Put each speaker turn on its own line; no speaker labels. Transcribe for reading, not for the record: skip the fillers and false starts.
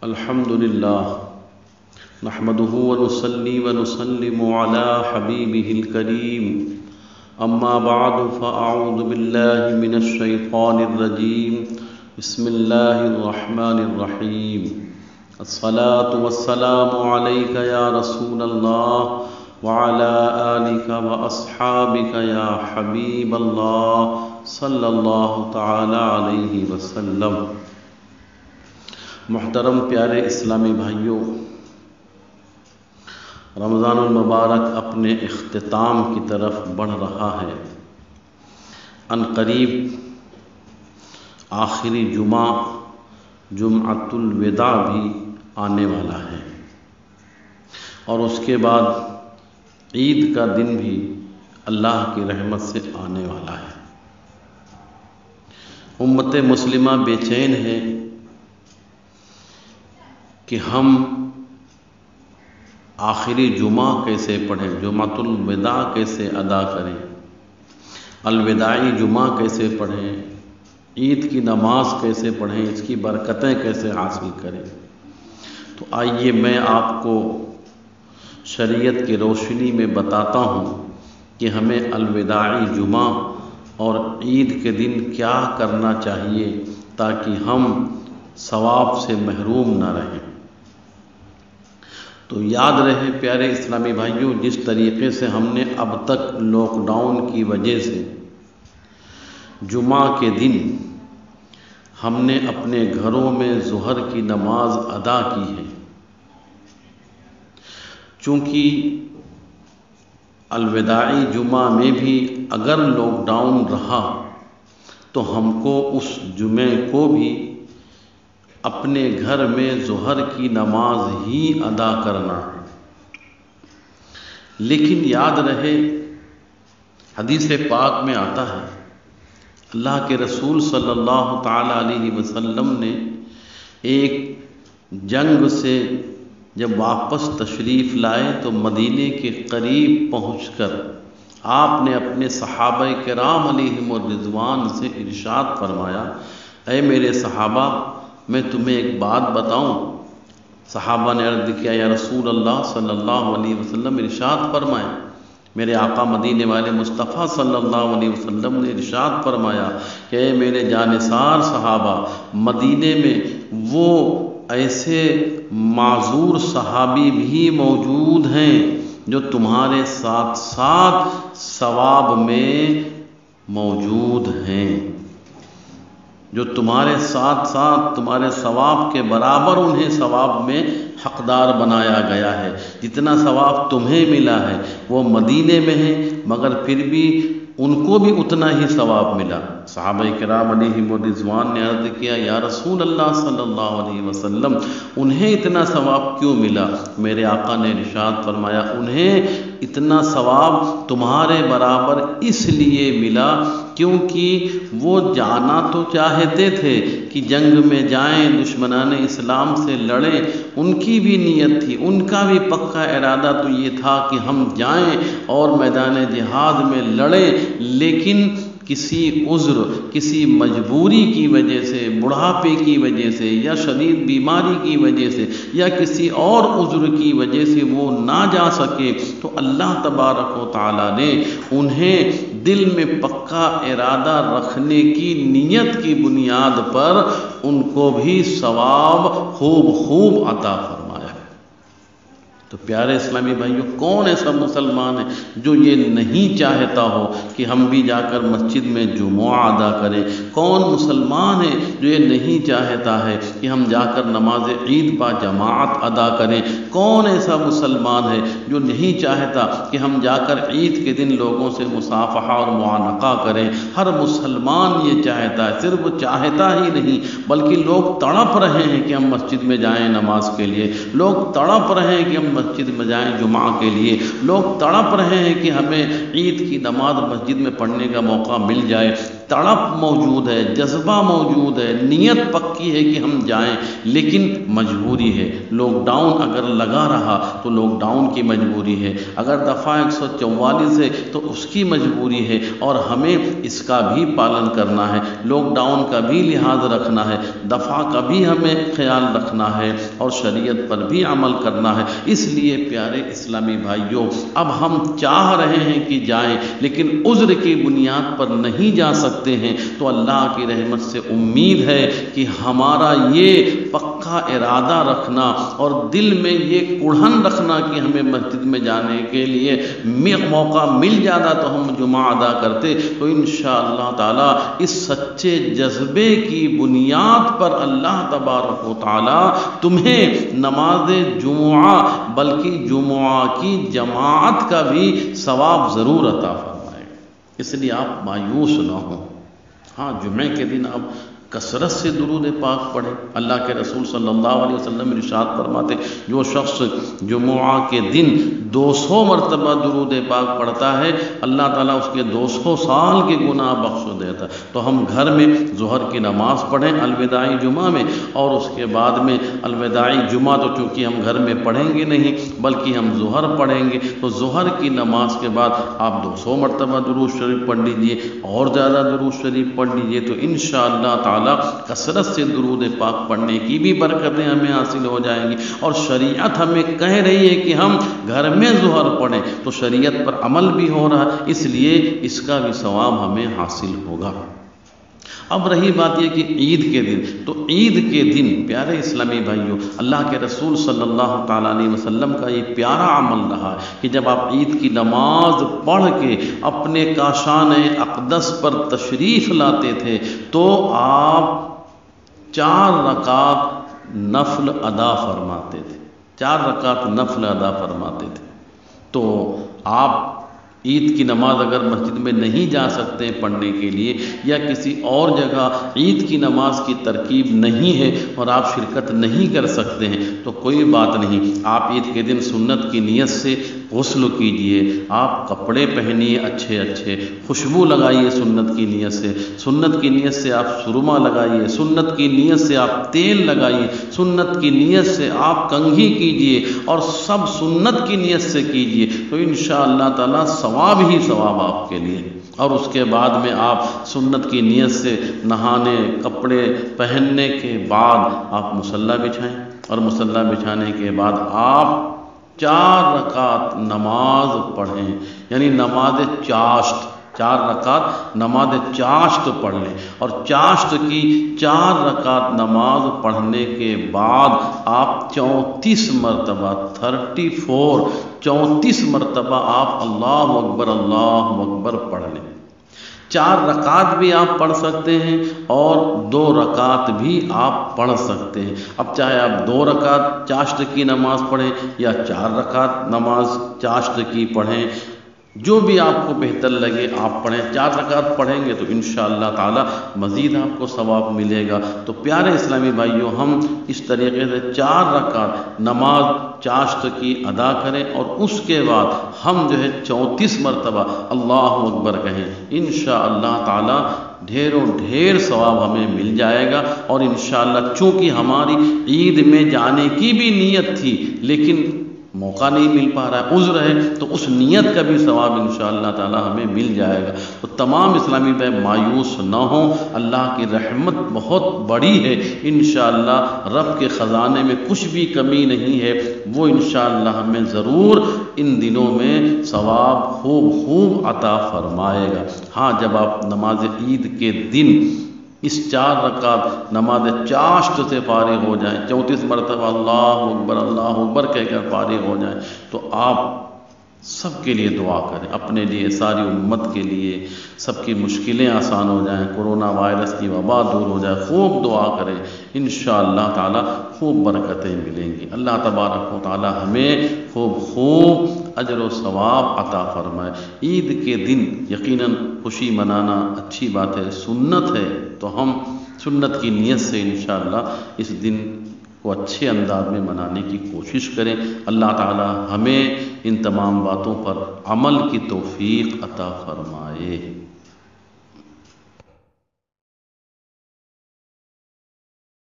الحمد لله نحمده ونصلي ونسلم على حبيبه الكريم اما بعد فاعوذ بالله من الشيطان الرجيم بسم الله الرحمن الرحيم الصلاة والسلام عليك يا رسول الله وعلى آلك وأصحابك يا حبيب الله صلی اللہ تعالی علیہ وسلم۔ محترم پیارے اسلامی بھائیوں، رمضان المبارک اپنے اختتام کی طرف بڑھ رہا ہے۔ ان قریب آخری جمعہ جمعۃ الوداع بھی آنے والا ہے اور اس کے بعد عید کا دن بھی اللہ کی رحمت سے آنے والا ہے۔ امت مسلمہ بے چین ہے کہ ہم آخری جمعہ کیسے پڑھیں، جمعۃ الوداع کیسے ادا کریں، الوداعی جمعہ کیسے پڑھیں، عید کی نماز کیسے پڑھیں، اس کی برکتیں کیسے حاصل کریں۔ تو آئیے میں آپ کو شریعت کی روشنی میں بتاتا ہوں کہ ہمیں الوداعی جمعہ اور عید کے دن کیا کرنا چاہیے تاکہ ہم ثواب سے محروم نہ رہیں۔ تو یاد رہے پیارے اسلامی بھائیوں، جس طریقے سے ہم نے اب تک لاک ڈاؤن کی وجہ سے جمعہ کے دن ہم نے اپنے گھروں میں ظہر کی نماز ادا کی ہے، چونکہ الوداعی جمعہ میں بھی اگر لاک ڈاؤن رہا تو ہم کو اس جمعے کو بھی اپنے گھر میں ظہر کی نماز ہی ادا کرنا ہے۔ لیکن یاد رہے، حدیث پاک میں آتا ہے، اللہ کے رسول صلی اللہ تعالی علیہ وسلم نے ایک جنگ سے جب واپس تشریف لائے تو مدینے کے قریب پہنچ کر آپ نے اپنے صحابہ کرام علیہم الرضوان سے ارشاد فرمایا، اے میرے صحابہ، میں تمہیں ایک بات بتاؤں؟ صحابہ نے عرض کیا، یا رسول اللہ صلی اللہ علیہ وسلم ارشاد فرمائیں۔ میرے آقا مدینے والے مصطفیٰ صلی اللہ علیہ وسلم نے ارشاد فرمایا کہ اے میرے جانثار صحابہ، مدینے میں وہ ایسے معذور صحابی بھی موجود ہیں جو تمہارے ساتھ ساتھ ثواب میں موجود ہیں، جو تمہارے ساتھ ساتھ تمہارے ثواب کے برابر انہیں ثواب میں حقدار بنایا گیا ہے۔ جتنا ثواب تمہیں ملا ہے وہ مدینے میں ہے، مگر پھر بھی ان کو بھی اتنا ہی ثواب ملا۔ صحابہ کرام علیہم الرضوان نے عرض کیا، یا رسول اللہ صلی اللہ علیہ وسلم، انہیں اتنا ثواب کیوں ملا؟ میرے آقا نے ارشاد فرمایا، انہیں اتنا ثواب تمہارے برابر اس لیے ملا کیونکہ وہ جانا تو چاہتے تھے کہ جنگ میں جائیں، دشمنان اسلام سے لڑیں، ان کی بھی نیت تھی، ان کا بھی پکا ارادہ تو یہ تھا کہ ہم جائیں اور میدان جہاد میں لڑیں، لیکن کسی عذر، کسی مجبوری کی وجہ سے، بڑھاپے کی وجہ سے یا شدید بیماری کی وجہ سے یا کسی اور عذر کی وجہ سے وہ نہ جا سکے، تو اللہ تبارک و تعالیٰ نے انہیں دل میں پکا ارادہ رکھنے کی نیت کی بنیاد پر ان کو بھی ثواب خوب عطا فرمایا۔ تو پیارے اسلامی بھائیوں، کون ایسا مسلمان ہے جو یہ نہیں چاہتا ہو کہ ہم بھی جا کر مسجد میں جمعہ ادا کریں؟ کون مسلمان ہے جو یہ نہیں چاہتا ہے کہ ہم جا کر نماز عید با جماعت ادا کریں؟ کون ایسا مسلمان ہے جو نہیں چاہتا کہ ہم جا کر عید کے دن لوگوں سے مصافحہ اور معانقہ کریں؟ ہر مسلمان یہ چاہتا ہے، صرف وہ چاہتا ہی نہیں بلکہ لوگ تڑپ رہے ہیں کہ ہم مسجد میں جائیں نماز کے لیے، لوگ تڑپ رہے ہیں کہ ہم مسجد میں جائیں جمعہ کے لیے، لوگ تڑپ رہے ہیں کہ ہمیں عید کی نماز مسجد میں پڑھنے کا موقع مل جائے۔ تڑپ موجود ہے، جذبہ موجود ہے، نیت پکی ہے کہ ہم جائیں، لیکن مجبوری ہے۔ لاک ڈاؤن اگر لگا رہا تو لاک ڈاؤن کی مجبوری ہے، اگر دفعہ 144 ہے تو اس کی مجبوری ہے، اور ہمیں اس کا بھی پالن کرنا ہے، لاک ڈاؤن کا بھی لحاظ رکھنا ہے، دفعہ کا بھی ہمیں خیال رکھنا ہے، اور شریعت پر بھی عمل کرنا ہے۔ اس لیے پیارے اسلامی بھائیوں، اب ہم چاہ رہے ہیں کہ جائیں، لیکن عذر کی بنیاد پر نہیں جا سکتے ہیں، تو اللہ کی رحمت سے امید ہے کہ ہمارا یہ پکا ارادہ رکھنا اور دل میں یہ کڑھن رکھنا کہ ہمیں مسجد میں جانے کے لیے موقع مل جاتا تو ہم جمعہ ادا کرتے، تو انشاءاللہ تعالی اس سچے جذبے کی بنیاد پر اللہ تبارک و تعالی تمہیں نماز جمعہ بلکہ جمعہ کی جماعت کا بھی ثواب ضرور عطا فرمائے گا۔ اس لیے آپ مایوس نہ ہوں۔ ہاں، جمعے کے دن آپ کثرت سے درود پاک پڑھیں۔ اللہ کے رسول صلی اللہ علیہ وسلم ارشاد فرماتے، جو شخص جمعہ کے دن 200 مرتبہ درود پاک پڑھتا ہے، اللہ تعالیٰ اس کے 200 سال کے گناہ بخش دیتا ہے۔ تو ہم گھر میں ظہر کی نماز پڑھیں الوداعی جمعہ میں، اور اس کے بعد میں الوداعی جمعہ تو چونکہ ہم گھر میں پڑھیں گے نہیں بلکہ ہم ظہر پڑھیں گے، تو ظہر کی نماز کے بعد آپ 200 مرتبہ درود شریف پڑھ لیجئے، اور زیادہ درود شریف پڑھ لیجئے، تو انشاءاللہ تعالی کثرت سے درود پاک پڑھنے کی بھی برکتیں ہمیں حاصل ہو جائیں گی۔ اور شریعت ہمیں کہہ رہی ہے کہ ہم گھر میں ظہر پڑھیں، تو شریعت پر عمل بھی ہو رہا ہے، اس لیے اس کا بھی ثواب ہمیں حاصل ہوگا۔ اب رہی بات یہ کہ عید کے دن، تو عید کے دن پیارے اسلامی بھائیوں، اللہ کے رسول صلی اللہ تعالیٰ علیہ وسلم کا یہ پیارا عمل رہا ہے کہ جب آپ عید کی نماز پڑھ کے اپنے کاشان اقدس پر تشریف لاتے تھے تو آپ 4 رکعت نفل ادا فرماتے تھے، 4 رکعت نفل ادا فرماتے تھے۔ تو آپ عید کی نماز اگر مسجد میں نہیں جا سکتے پڑھنے کے لیے، یا کسی اور جگہ عید کی نماز کی ترکیب نہیں ہے اور آپ شرکت نہیں کر سکتے ہیں، تو کوئی بات نہیں، آپ عید کے دن سنت کی نیت سے غسل کیجئے، آپ کپڑے پہنیے اچھے اچھے، خوشبو لگائیے سنت کی نیت سے، سنت کی نیت سے آپ سرما لگائیے، سنت کی نیت سے آپ تیل لگائیے، سنت کی نیت سے آپ کنگھی کیجئے، اور سب سنت کی نیت سے کیجئے، تو انشاءاللہ تعالی ثواب ہی ثواب آپ کے لیے۔ اور اس کے بعد میں آپ سنت کی نیت سے نہانے، کپڑے پہننے کے بعد آپ مصلی بچھائیں، اور مصلی بچھانے کے بعد آپ 4 رکعت نماز پڑھیں، یعنی نماز چاشت، 4 رکعت نماز چاشت پڑھ لیں، اور چاشت کی 4 رکعت نماز پڑھنے کے بعد آپ 34 مرتبہ 34 مرتبہ آپ اللہ اکبر پڑھ لیں۔ 4 رکعت بھی آپ پڑھ سکتے ہیں اور 2 رکعت بھی آپ پڑھ سکتے ہیں۔ اب چاہے آپ 2 رکعت چاشت کی نماز پڑھیں یا 4 رکعت نماز چاشت کی پڑھیں، جو بھی آپ کو بہتر لگے آپ پڑھیں۔ 4 رکعت پڑھیں گے تو انشاءاللہ تعالی مزید آپ کو ثواب ملے گا۔ تو پیارے اسلامی بھائیوں، ہم اس طریقے سے 4 رکعت نماز چاشت کی ادا کریں، اور اس کے بعد ہم جو ہے 34 مرتبہ اللہ اکبر کہیں، انشاءاللہ تعالی ڈھیروں ڈھیر ثواب ہمیں مل جائے گا۔ اور انشاءاللہ چونکہ ہماری عید میں جانے کی بھی نیت تھی لیکن موقع نہیں مل پا رہا ہے، عذر ہے، تو اس نیت کا بھی ثواب انشاءاللہ تعالی ہمیں مل جائے گا۔ تو تمام اسلامی بھائی مایوس نہ ہوں، اللہ کی رحمت بہت بڑی ہے، انشاءاللہ رب کے خزانے میں کچھ بھی کمی نہیں ہے، وہ انشاءاللہ ہمیں ضرور ان دنوں میں ثواب خوب عطا فرمائے گا۔ ہاں، جب آپ نماز عید کے دن اس 4 رکعت نماز چاشت سے فارغ ہو جائیں، 34 مرتبہ اللہ اکبر کہہ کر فارغ ہو جائیں، تو آپ سب کے لیے دعا کریں، اپنے لیے، ساری امت کے لیے، سب کی مشکلیں آسان ہو جائیں، کورونا وائرس کی وبا دور ہو جائے، خوب دعا کریں، انشاءاللہ تعالی خوب برکتیں ملیں گی۔ اللہ تبارک و تعالی ہمیں خوب اجر و ثواب عطا فرمائے۔ عید کے دن یقیناً خوشی منانا اچھی بات ہے، سنت ہے، تو ہم سنت کی نیت سے انشاءاللہ اس دن کو اچھے انداز میں منانے کی کوشش کریں۔ اللہ تعالی ہمیں ان تمام باتوں پر عمل کی توفیق عطا فرمائے۔